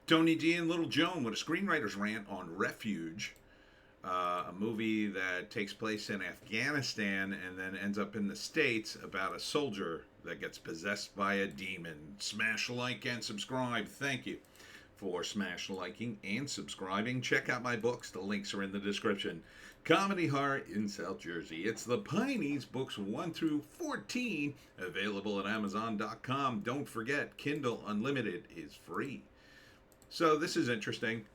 Tony D and Little Joan with a screenwriter's rant on Refuge, a movie that takes place in Afghanistan and then ends up in the States about a soldier that gets possessed by a demon. Smash like and subscribe. Thank you for smash liking and subscribing. Check out my books. The links are in the description. Comedy Horror in South Jersey. It's the Pineys, books 1 through 14, available at Amazon.com. Don't forget, Kindle Unlimited is free. So this is interesting.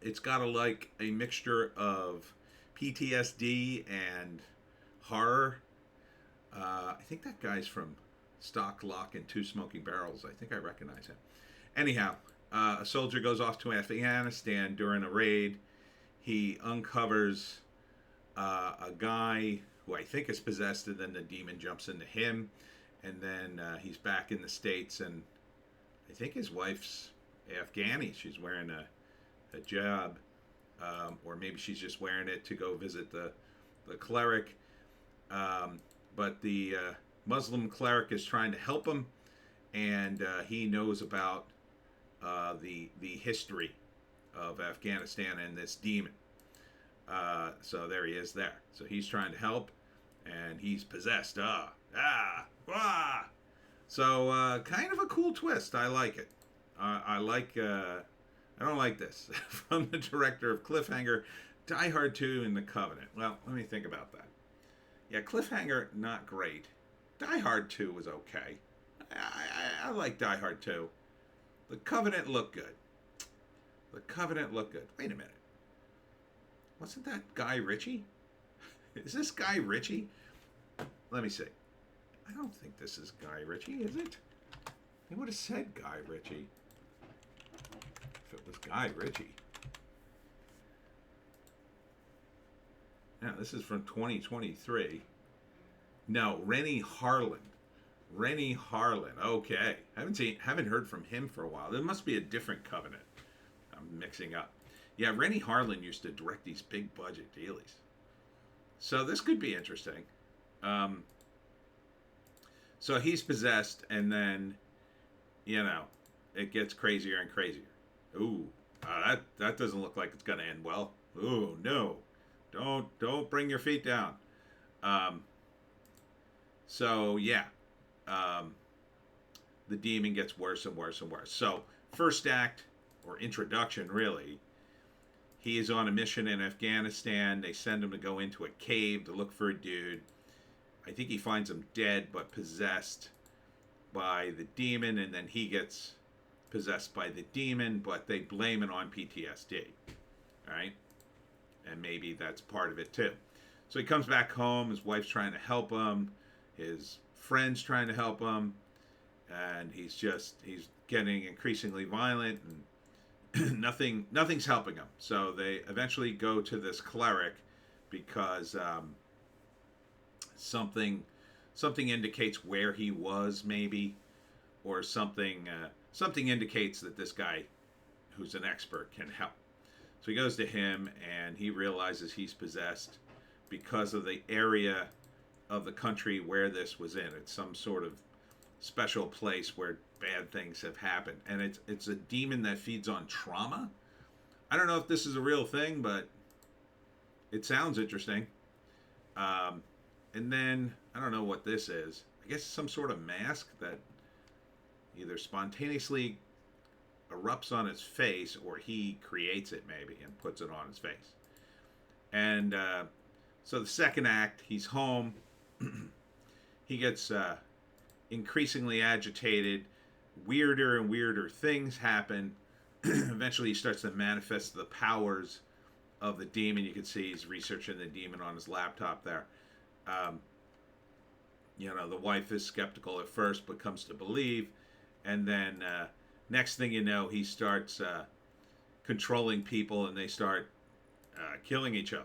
It's got a mixture of PTSD and horror. I think that guy's from Stock, Lock, and Two Smoking Barrels. I think I recognize him. Anyhow, a soldier goes off to Afghanistan during a raid. He uncovers a guy who I think is possessed, and then the demon jumps into him. And then he's back in the States, and I think his wife's Afghani. She's wearing a hijab, or maybe she's just wearing it to go visit the cleric. But the Muslim cleric is trying to help him, and he knows about the history of Afghanistan and this demon. So there he is there. So he's trying to help, and he's possessed. So kind of a cool twist. I like it. I like. I don't like this. From the director of Cliffhanger, Die Hard 2, and The Covenant. Well, let me think about that. Yeah, Cliffhanger, not great. Die Hard 2 was okay. I like Die Hard 2. The Covenant looked good. Wait a minute. Wasn't that Guy Ritchie? Is this Guy Ritchie? Let me see. I don't think this is Guy Ritchie, is it? They would have said Guy Ritchie if it was Guy Ritchie. Now, this is from 2023. No, Renny Harlin. Renny Harlin. Okay. Haven't heard from him for a while. There must be a different Covenant. I'm mixing up. Yeah, Renny Harlin used to direct these big budget dealies. So this could be interesting. So he's possessed, and then, it gets crazier and crazier. Ooh, that doesn't look like it's gonna end well. Ooh, no, don't bring your feet down. So yeah, the demon gets worse and worse and worse. So first act, or introduction really, he is on a mission in Afghanistan. They send him to go into a cave to look for a dude. I think he finds him dead but possessed by the demon, and then he gets possessed by the demon, but they blame it on PTSD. All right? And maybe that's part of it too. So he comes back home, his wife's trying to help him, his friend's trying to help him, and he's getting increasingly violent, and nothing's helping him. So they eventually go to this cleric because something indicates where he was, maybe, or something indicates that this guy, who's an expert, can help. So he goes to him, and he realizes he's possessed because of the area of the country where this was in. It's some sort of special place where bad things have happened, and it's a demon that feeds on trauma. I don't know if this is a real thing, but it sounds interesting. And then I don't know what this is. I guess some sort of mask that either spontaneously erupts on his face, or he creates it maybe and puts it on his face. And so the second act, he's home. He gets increasingly agitated. Weirder and weirder things happen. Eventually he starts to manifest the powers of the demon. You can see he's researching the demon on his laptop there. The wife is skeptical at first, but comes to believe. And then next thing you know, he starts controlling people, and they start killing each other.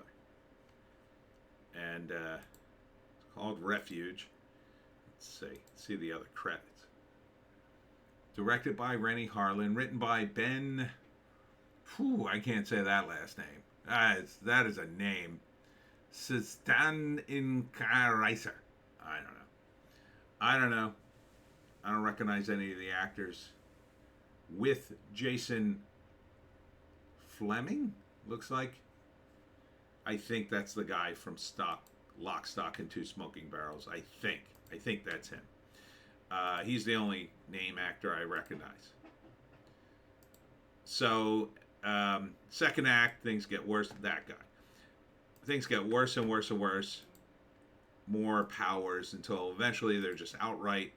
And it's called Refuge. Let's see the other credits. Directed by Renny Harlin, written by Ben. I can't say that last name. That is a name. Sistan Inkariser. I don't know. I don't recognize any of the actors. with Jason Fleming, looks like. I think that's the guy from Lock, Stock, and Two Smoking Barrels. I think that's him. He's the only name actor I recognize. So, second act, things get worse. That guy. Things get worse and worse and worse. More powers until eventually they're just outright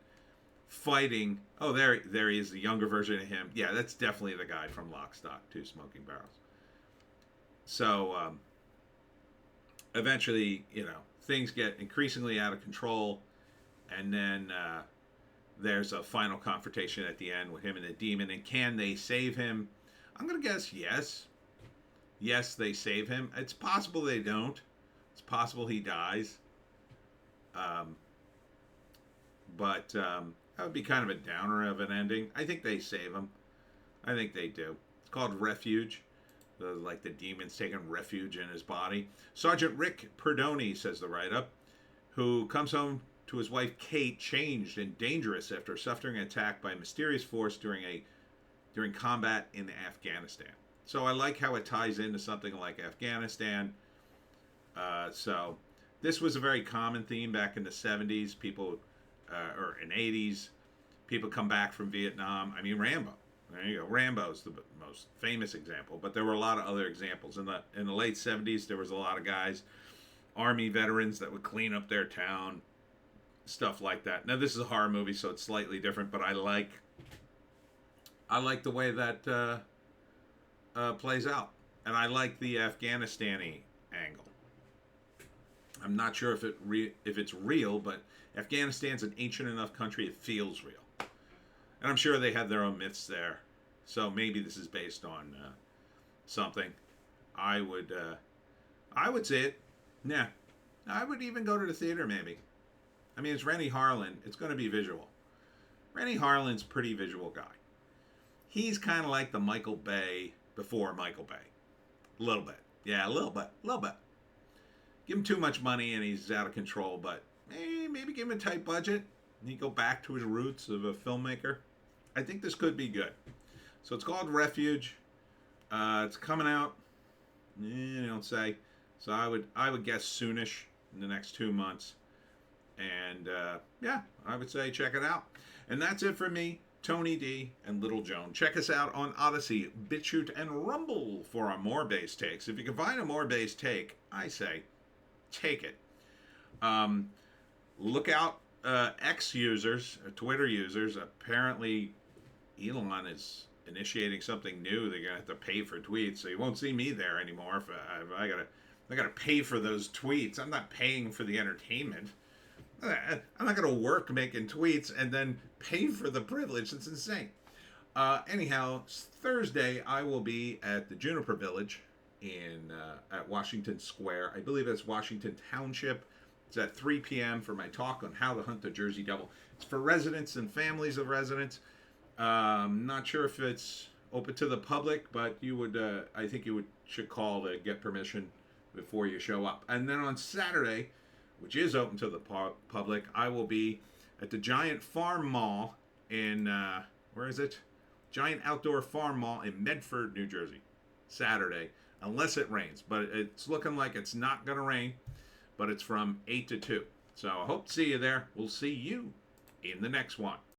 fighting. Oh, there he is, the younger version of him. Yeah, that's definitely the guy from Lock, Stock, Two Smoking Barrels. So, eventually, things get increasingly out of control, and then there's a final confrontation at the end with him and the demon. And can they save him? I'm gonna guess yes. Yes, they save him. It's possible they don't. It's possible he dies. But that would be kind of a downer of an ending. I think they save him. I think they do. It's called Refuge. The demon's taking refuge in his body. Sergeant Rick Perdoni, says the write-up, who comes home to his wife Kate changed and dangerous after suffering an attack by a mysterious force during combat in Afghanistan. So I like how it ties into something like Afghanistan. So this was a very common theme back in the 70s. People, or in 80s, people come back from Vietnam. I mean, Rambo. There you go. Rambo's the most famous example, but there were a lot of other examples. In the late 70s, there was a lot of guys, Army veterans, that would clean up their town, stuff like that. Now, this is a horror movie, so it's slightly different, but I like the way that plays out, and I like the Afghanistan-y angle. I'm not sure if it's real, but Afghanistan's an ancient enough country; it feels real. And I'm sure they have their own myths there. So maybe this is based on something. I would say it. Yeah. I would even go to the theater maybe. I mean, it's Renny Harlin. It's going to be visual. Renny Harlin's a pretty visual guy. He's kind of like the Michael Bay before Michael Bay. A little bit. Yeah, a little bit. Give him too much money and he's out of control, but maybe give him a tight budget and he go back to his roots of a filmmaker. I think this could be good. So it's called Refuge. It's coming out. Don't say. So I would guess soonish, in the next 2 months. And yeah, I would say check it out. And that's it for me, Tony D, and Little Joan. Check us out on Odysee, Bitchute, and Rumble for our more base takes. If you can find a more base take, I say take it. Look out, X users, Twitter users. Apparently, Elon is initiating something new. They're gonna have to pay for tweets, so you won't see me there anymore. If I gotta pay for those tweets. I'm not paying for the entertainment. I'm not gonna work making tweets and then pay for the privilege. It's insane. Anyhow, Thursday I will be at the Juniper Village at Washington Square. I believe it's Washington Township. It's at 3 p.m. for my talk on how to hunt the Jersey Devil. It's for residents and families of residents. Not sure if it's open to the public, but I think you should call to get permission before you show up. And then on Saturday, which is open to the public, I will be at the Giant Farm Mall in, where is it? Giant Outdoor Farm Mall in Medford, New Jersey. Saturday, unless it rains. But it's looking like it's not going to rain, but it's from 8 to 2. So I hope to see you there. We'll see you in the next one.